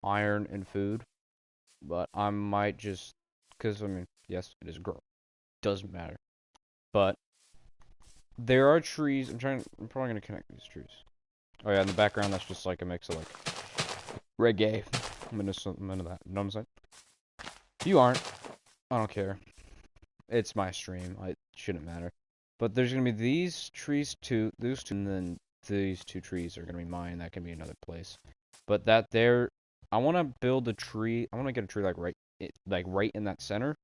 iron and food, but I might just, because I mean, yes, it is a girl. Doesn't matter. But there are trees. I'm probably gonna connect these trees. Oh yeah, in the background, that's just like a mix of like reggae. I'm into that. You know what I'm saying? If you aren't, I don't care. It's my stream. It shouldn't matter. But there's gonna be these trees too, those two, and then these two trees are gonna be mine. That can be another place. But that there, I want to build a tree. I want to get a tree like right in that center,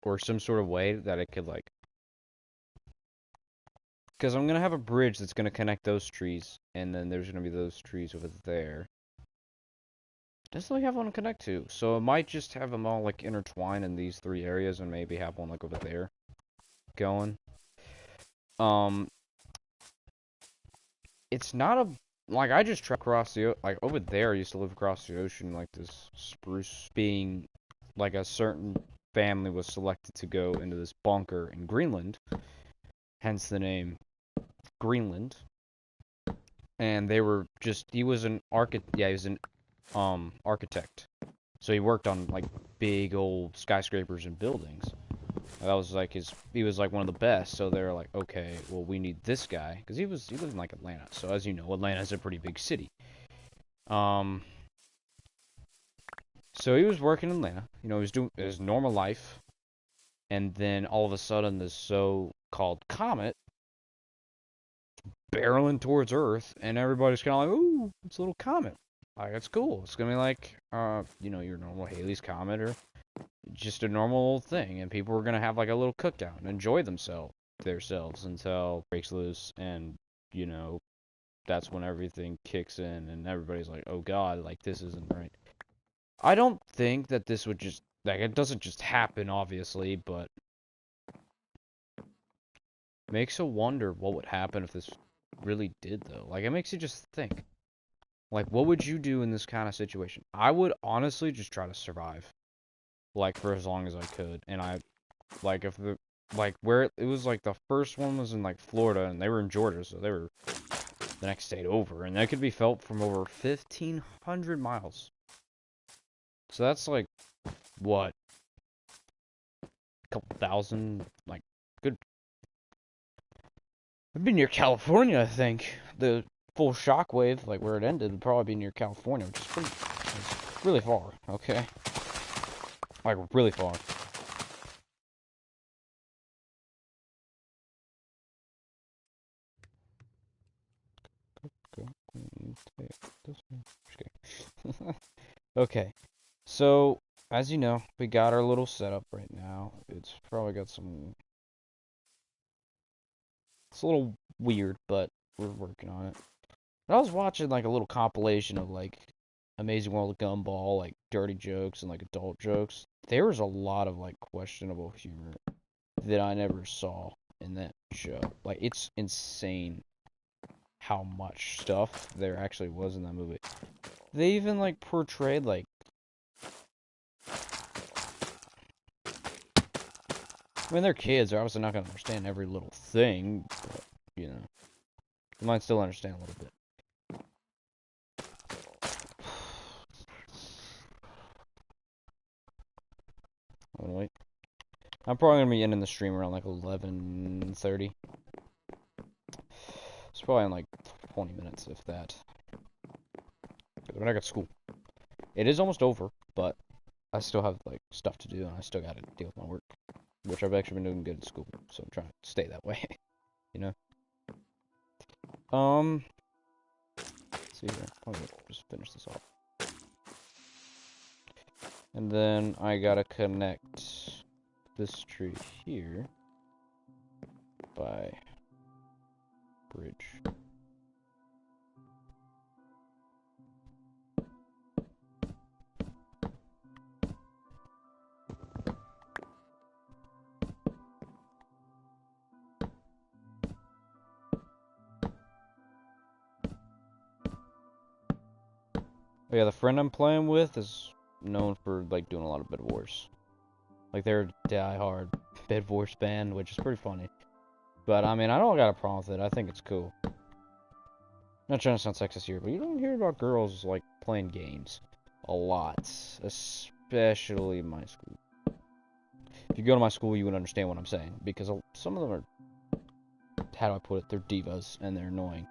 or some sort of way that it could like, because I'm gonna have a bridge that's gonna connect those trees, and then there's gonna be those trees over there. Doesn't really have one to connect to, so it might just have them all like intertwine in these three areas, and maybe have one like over there going. Um, it's not a like I just traveled across like over there. I used to live across the ocean, like this spruce being like a certain family was selected to go into this bunker in Greenland, hence the name Greenland. And they were just he was an architect. Yeah, he was an architect. So he worked on like big old skyscrapers and buildings. That was like he was like one of the best. So they were like, okay, well we need this guy because he lived in like Atlanta. So as you know, Atlanta is a pretty big city. Um, so he was working in Atlanta. You know, he was doing his normal life, and then all of a sudden this so-called comet barreling towards Earth, and everybody's kind of like, ooh, it's a little comet. Like, it's cool. It's gonna be like, you know, your normal Halley's Comet or just a normal thing, and people are gonna have like a little cookdown and enjoy themselves until it breaks loose, and you know, that's when everything kicks in, and everybody's like, oh god, like this isn't right. I don't think that this would just like it doesn't just happen, obviously, but makes you wonder what would happen if this really did though. Like it makes you just think. Like, what would you do in this kind of situation? I would honestly just try to survive, like, for as long as I could. And like, if like, where it was, like, the first one was in, like, Florida, and they were in Georgia, so they were the next state over. And that could be felt from over 1,500 miles. So that's, like, what? A couple thousand? Like, good. It'd be near California, I think. The full shockwave, like, where it ended, would probably be near California, which is it's really far, okay? Like, really far. Okay, so as you know, we got our little setup right now. It's probably got some. It's a little weird, but we're working on it. I was watching like a little compilation of like Amazing World of Gumball, like dirty jokes and like adult jokes. There was a lot of like questionable humor that I never saw in that show. Like it's insane how much stuff there actually was in that movie. They even like portrayed like I mean they're kids, they're obviously not gonna understand every little thing, but you know. They might still understand a little bit. I'm gonna wait. I'm probably gonna be ending the stream around like 11:30. It's probably in like 20 minutes, if that. When I got school. It is almost over, but I still have like stuff to do, and I still gotta deal with my work, which I've actually been doing good at school, so I'm trying to stay that way. You know. Let's see here. Let me just finish this off, and then I gotta connect this tree here by bridge. But yeah, the friend I'm playing with is known for like doing a lot of Bed Wars. Like they're a die-hard Bed Wars band, which is pretty funny. But I mean, I don't got a problem with it. I think it's cool. Not trying to sound sexist here, but you don't hear about girls like playing games. a lot, especially my school. If you go to my school, you would understand what I'm saying, because some of them are, how do I put it, they're divas, and they're annoying.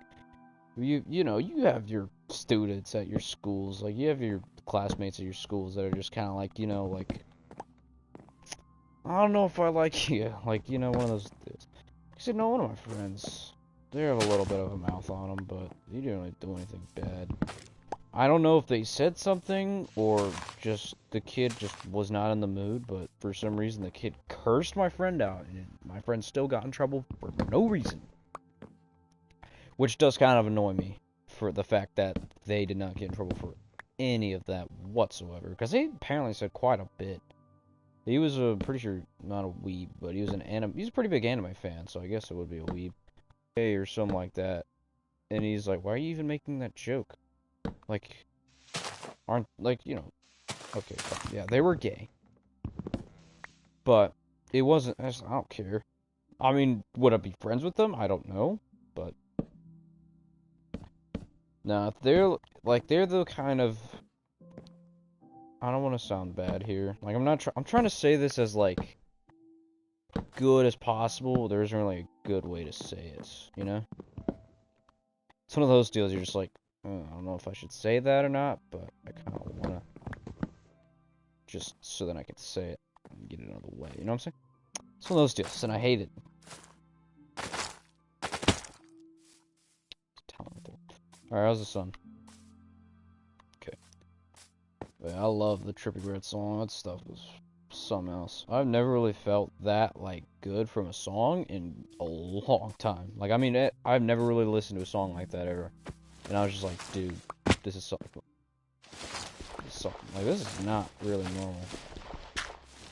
You know, you have your students at your schools, like, you have your classmates at your schools that are just kind of like, you know, like, I don't know if I like you, like, you know, one of those dudes. Because, you know, one of my friends, they have a little bit of a mouth on them, but he didn't really do anything bad. I don't know if they said something, or just the kid just was not in the mood, but for some reason the kid cursed my friend out, and my friend still got in trouble for no reason. Which does kind of annoy me, for the fact that they did not get in trouble for any of that whatsoever, because they apparently said quite a bit. He was pretty sure, not a weeb, but he was he's a pretty big anime fan, so I guess it would be a weeb. Or something like that. And he's like, why are you even making that joke? Like, aren't, like, you know, okay, fine. Yeah, they were gay. But it wasn't, I don't care. I mean, would I be friends with them? I don't know, but no, they're the kind of, I don't want to sound bad here. Like, I'm trying to say this as, like, good as possible. There isn't really a good way to say it, you know? It's one of those deals you're just like, I don't know if I should say that or not, but I kind of want to, just so that I can say it and get it out of the way, you know what I'm saying? It's one of those deals, and I hate it. Alright, how's the sun? Okay. But I love the Trippie Redd song. That stuff was something else. I've never really felt that, like, good from a song in a long time. Like, I mean, I've never really listened to a song like that ever. And I was just like, dude, this is something. Like, this is not really normal.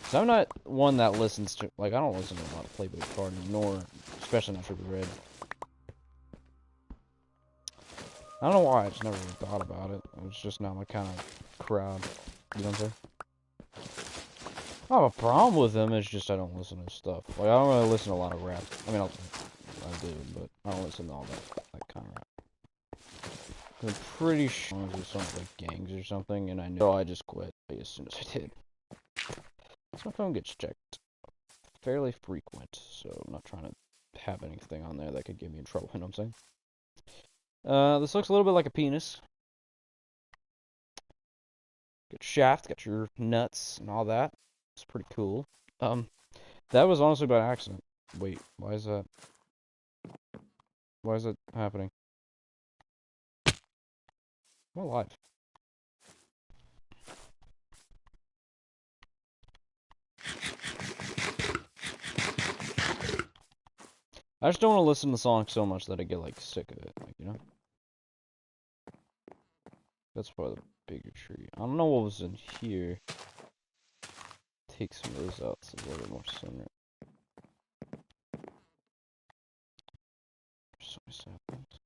So I'm not one that listens to, like, I don't listen to a lot of Playboi Carti, nor, especially not Trippie Redd. I don't know why, I just never really thought about it. It's just not my kind of crowd. You know what I'm saying? I have a problem with him, it's just I don't listen to his stuff. Like, I don't really listen to a lot of rap. I mean, I do, but I don't listen to all that kind of rap. I'm pretty sure it was something like Gangs or something, and I knew, so I just quit as soon as I did. So my phone gets checked fairly frequent, so I'm not trying to have anything on there that could get me in trouble, you know what I'm saying? This looks a little bit like a penis. Got shaft, got your nuts and all that. It's pretty cool. That was honestly by accident. Wait, why is that? Why is it happening? I'm alive. I just don't want to listen to the song so much that I get, like, sick of it, like, you know? That's probably the bigger tree. I don't know what was in here. Take some of those out so it's a little bit more center. So many saplings.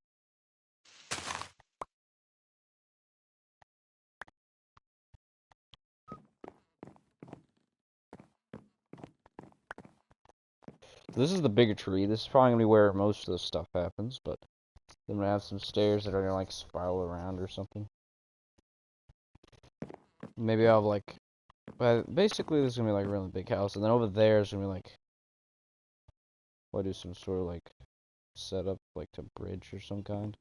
So this is the bigger tree. This is probably gonna be where most of the stuff happens, but then we have some stairs that are gonna, like, spiral around or something. Maybe I'll have, like, but basically this is gonna be like a really big house, and then over there is gonna be like, what, do some sort of like setup, like to bridge or some kind.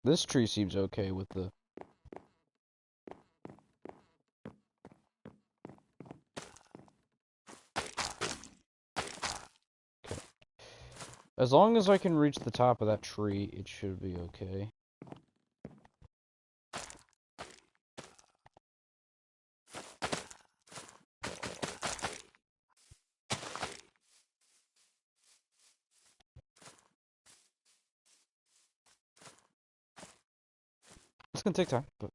This tree seems okay with the. Okay. As long as I can reach the top of that tree, it should be okay. It's gonna take time, but.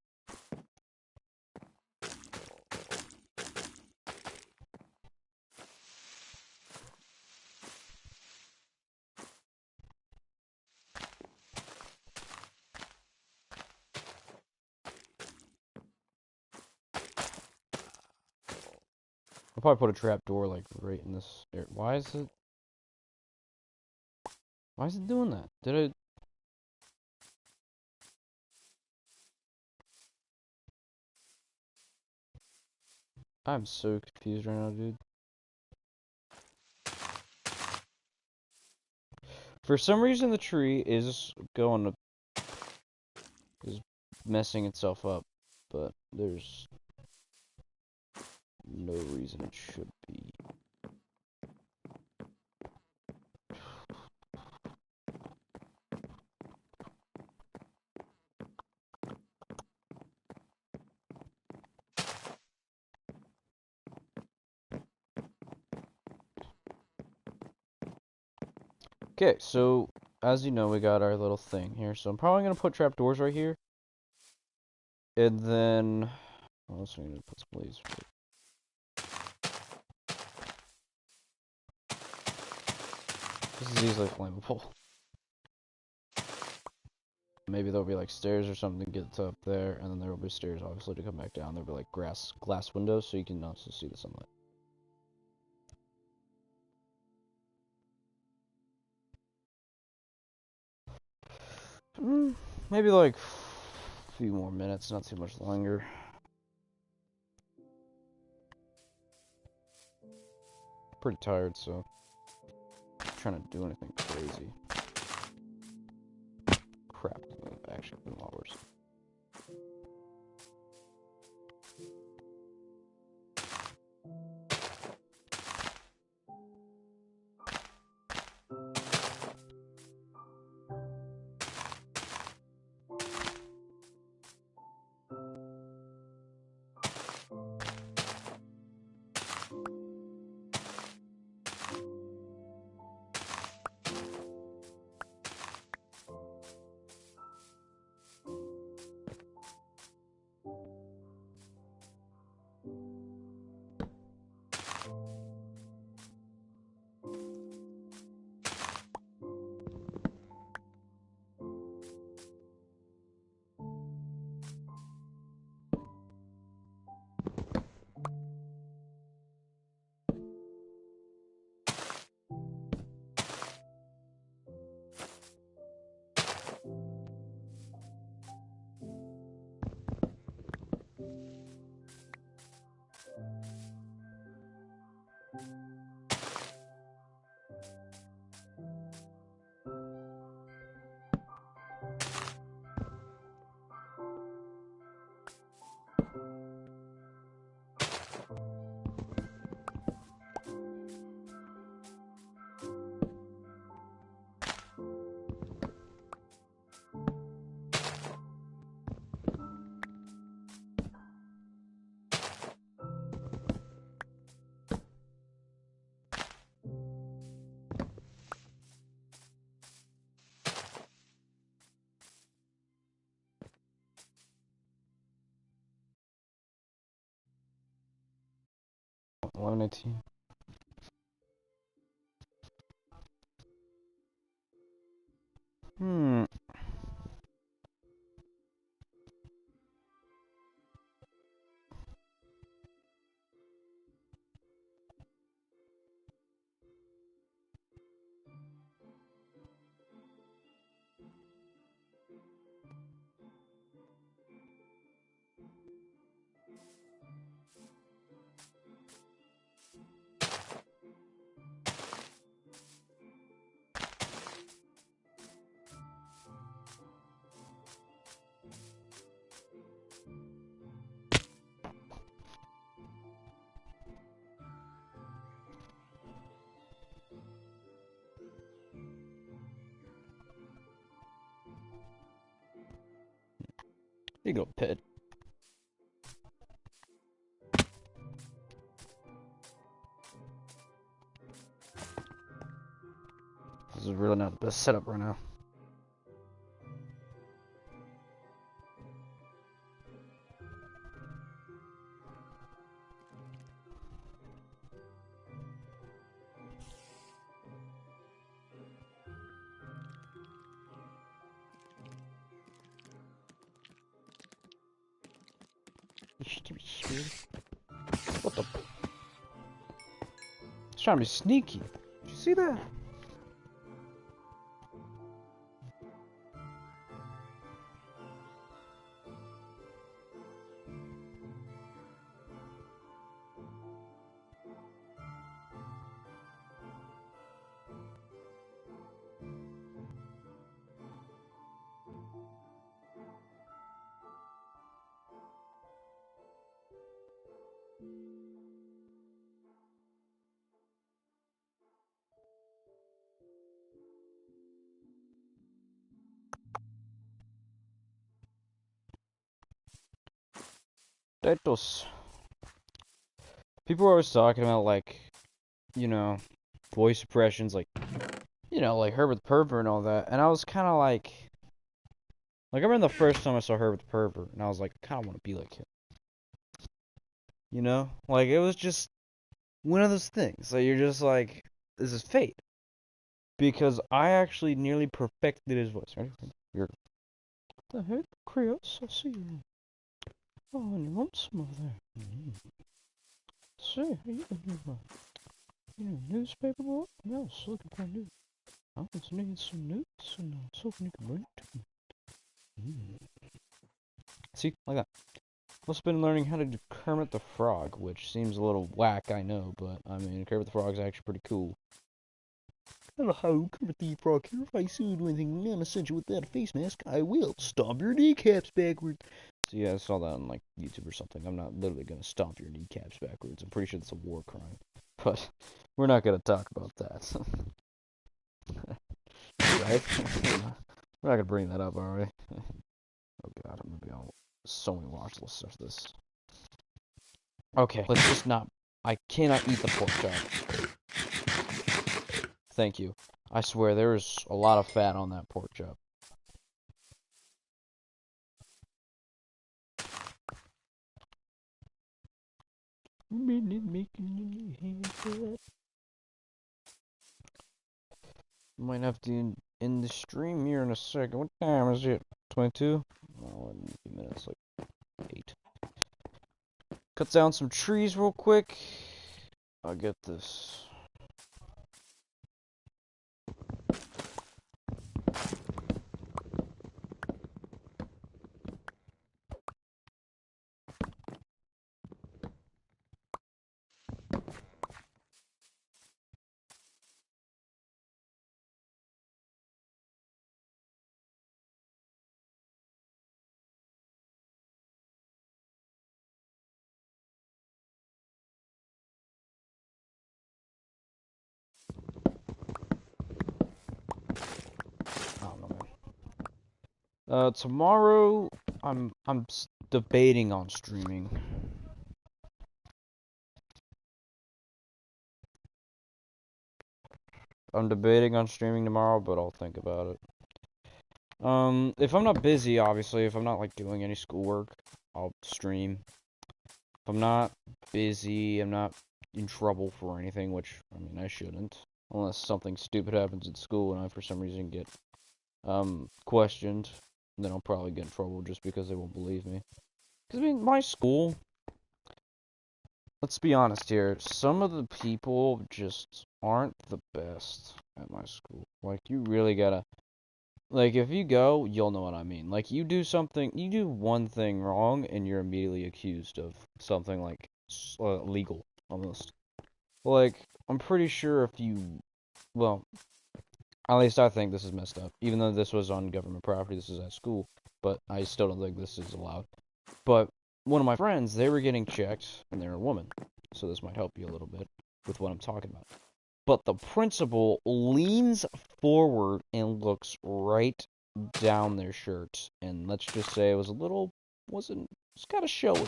I'll probably put a trap door, like, right in this area. Why is it doing that? Did I I'm so confused right now, dude. For some reason, the tree is messing itself up, but there's no reason it should be. Okay, so as you know, we got our little thing here. So I'm probably gonna put trapdoors right here, and then what else do we need to put some leaves? This is easily flammable. Maybe there'll be like stairs or something to get to up there, and then there will be stairs obviously to come back down. There'll be like glass windows so you can also see the sunlight. Maybe like a few more minutes, not too much longer. Pretty tired, so I'm trying to do anything crazy. Crap, actually, been a lot worse. $11.18. Hmm. You go, pit. This is really not the best setup right now. What the? He's trying to be sneaky. Did you see that? Potatoes. People are always talking about, like, voice impressions, like, like Herbert the Pervert and all that. And I was kind of like, I remember the first time I saw Herbert the Pervert, and I was like, I kind of want to be like him. Like, it was just one of those things. Like, you're just like, this is fate. Because I actually nearly perfected his voice. Ready? You're the heck, Chris? I see you. Oh, and your mom's over there. Say, how you doing? You newspaper boy? Yeah, I was looking for a news. I was needing some news, and I was hoping you could bring it to me. See, like that. Must have been learning how to do Kermit the Frog, which seems a little whack, I know, but I mean, Kermit the Frog's actually pretty cool. Hello, Kermit the Frog here. If I see you do anything non-essential without a face mask, I will stomp your kneecaps backwards. So yeah, I saw that on like YouTube or something. I'm not literally gonna stomp your kneecaps backwards. I'm pretty sure that's a war crime. But we're not gonna talk about that. Right? We're not gonna bring that up, are we? Oh god, I'm gonna be on so many watch lists after this. Okay, let's just not. I cannot eat the pork chop. Thank you. I swear, there is a lot of fat on that pork chop. Might have to end the stream here in a second. What time is it? 22? Oh, in a few minutes, like 8. Cut down some trees real quick. I'll get this. I don't know, man. Tomorrow, I'm debating on streaming. I'm debating on streaming tomorrow, but I'll think about it. If I'm not busy, obviously, if I'm not, like, doing any schoolwork, I'll stream. If I'm not busy, I'm not in trouble for anything, which, I mean, I shouldn't. Unless something stupid happens at school and I, for some reason, get, questioned, then I'll probably get in trouble just because they won't believe me. Because, I mean, my school, let's be honest here, some of the people just aren't the best at my school. Like, you really gotta, like, if you go, you'll know what I mean. Like, you do one thing wrong, and you're immediately accused of something, like, legal, almost. Like, I'm pretty sure well, at least I think this is messed up. Even though this was on government property, this is at school, but I still don't think this is allowed. But one of my friends, they were getting checked, and they're a woman, so this might help you a little bit with what I'm talking about. But the principal leans forward and looks right down their shirt, and let's just say it's kind of showy.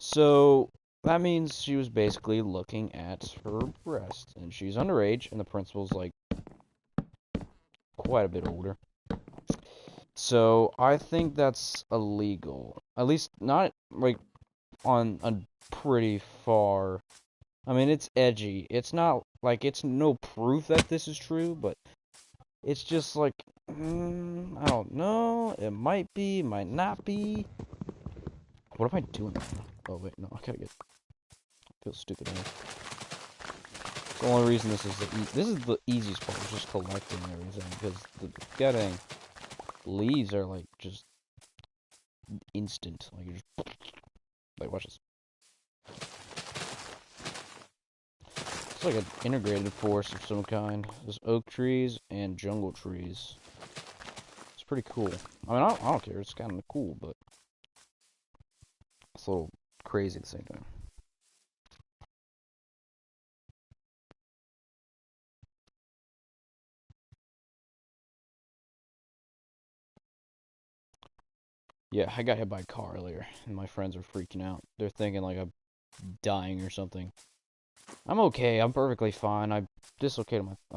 So that means she was basically looking at her breast, and she's underage, and the principal's like quite a bit older. So I think that's illegal. At least not like on a pretty far. I mean, it's edgy. It's not like it's no proof that this is true, but it's just like, I don't know. It might be, might not be. What am I doing? Oh, wait, no, I gotta get. I feel stupid now. The only reason this is the easiest part is just collecting everything, because the getting leaves are like just instant. Like, you just, like, watch this. It's like an integrated forest of some kind. There's oak trees and jungle trees. It's pretty cool. I mean, I don't care. It's kind of cool, but it's a little crazy at the same time. Yeah, I got hit by a car earlier, and my friends are freaking out. They're thinking like I'm dying or something. I'm okay. I'm perfectly fine. I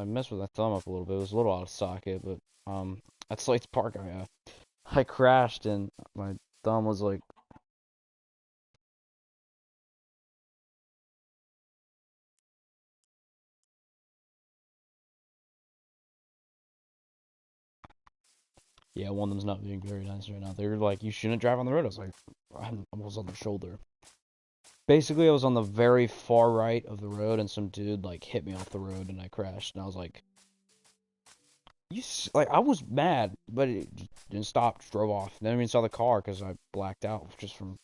messed with my thumb up a little bit. It was a little out of socket, but at Slate's Park, I crashed and my thumb was like, yeah, one of them's not being very nice right now. They were like, you shouldn't drive on the road. I was like, I was on the shoulder. Basically, I was on the very far right of the road, and some dude like hit me off the road, and I crashed. And I was like, like I was mad, but it didn't stop. Just drove off. Never even saw the car because I blacked out just from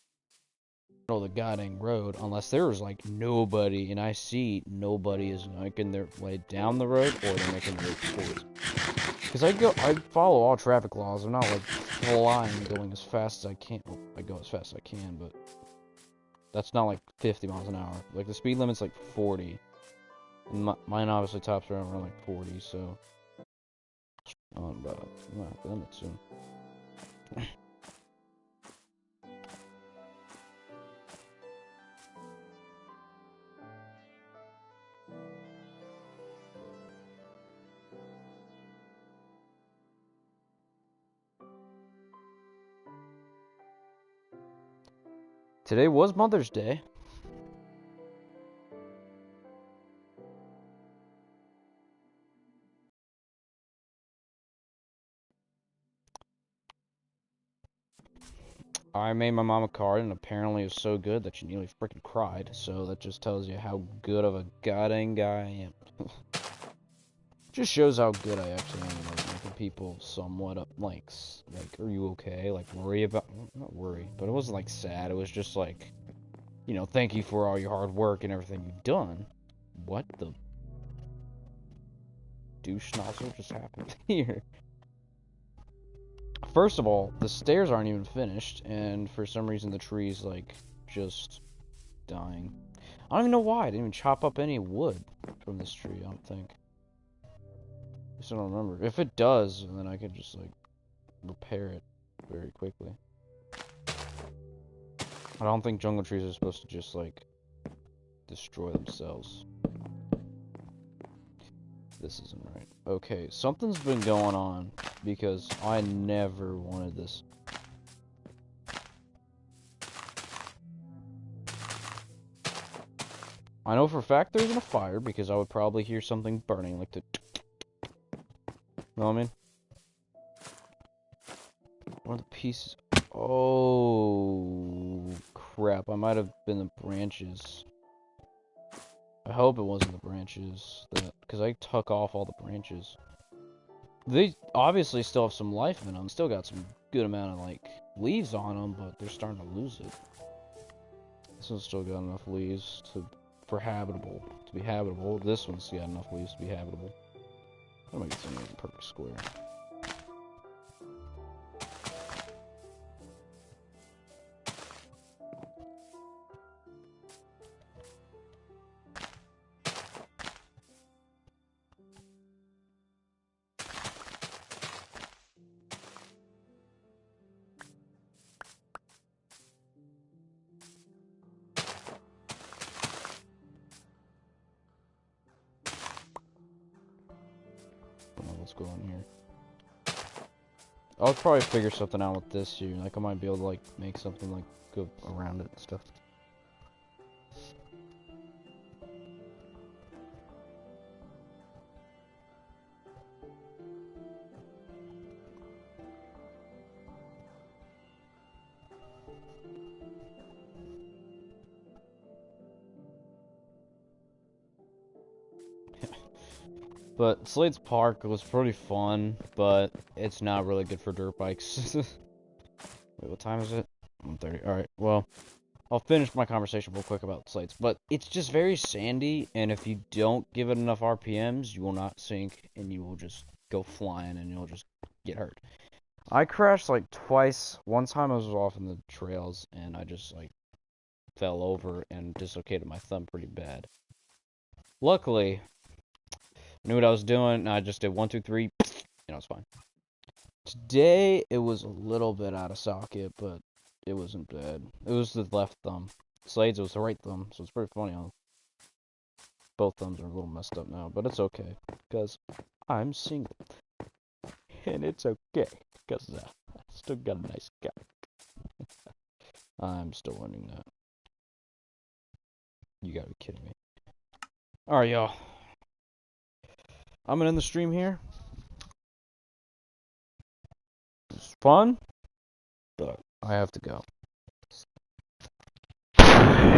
the middle of the goddamn road. Unless there was like nobody, and I see nobody is making their way down the road or they're making their way towards. Because I follow all traffic laws. I'm not like flying, going as fast as I can. Well, I go as fast as I can, but that's not like 50 miles an hour. Like the speed limit's like 40. And mine obviously tops around like 40, so I'm about the limit soon. Today was Mother's Day. I made my mom a card, and apparently it was so good that she nearly freaking cried. So that just tells you how good of a goddamn guy I am. Just shows how good I actually am at like, making people somewhat up, like, are you okay? Like, worry about, not worry, but it wasn't like sad. It was just like, you know, thank you for all your hard work and everything you've done. What the douche nozzle just happened here? First of all, the stairs aren't even finished, and for some reason the tree's like just dying. I don't even know why. I didn't even chop up any wood from this tree, I don't think. I just don't remember. If it does, then I could just like repair it very quickly. I don't think jungle trees are supposed to just like destroy themselves. This isn't right. Okay, something's been going on because I never wanted this. I know for a fact there isn't a fire because I would probably hear something burning like the. Know what I mean? One of the pieces. Oh crap! I might have been the branches. I hope it wasn't the branches, because I took off all the branches. They obviously still have some life in them. Still got some good amount of like leaves on them, but they're starting to lose it. This one's still got enough leaves to be habitable. This one's got enough leaves to be habitable. I'm gonna get something in perfect square. I don't know what's going on here. I'll probably figure something out with this here. Like I might be able to like make something like go around it and stuff. But Slade's Park was pretty fun, but it's not really good for dirt bikes. Wait, what time is it? 1:30. Alright, well, I'll finish my conversation real quick about Slade's. But it's just very sandy, and if you don't give it enough RPMs, you will not sink, and you will just go flying, and you'll just get hurt. I crashed like twice. One time I was off in the trails, and I just like fell over and dislocated my thumb pretty bad. Luckily, I knew what I was doing, and I just did 1, 2, 3, and I was fine. Today, it was a little bit out of socket, but it wasn't bad. It was the left thumb. Slade's was the right thumb, so it's pretty funny how both thumbs are a little messed up now, but it's okay, because I'm single. And it's okay, because I still got a nice guy. I'm still learning that. You gotta be kidding me. Alright, y'all. I'm gonna end the stream here. It's fun, but I have to go.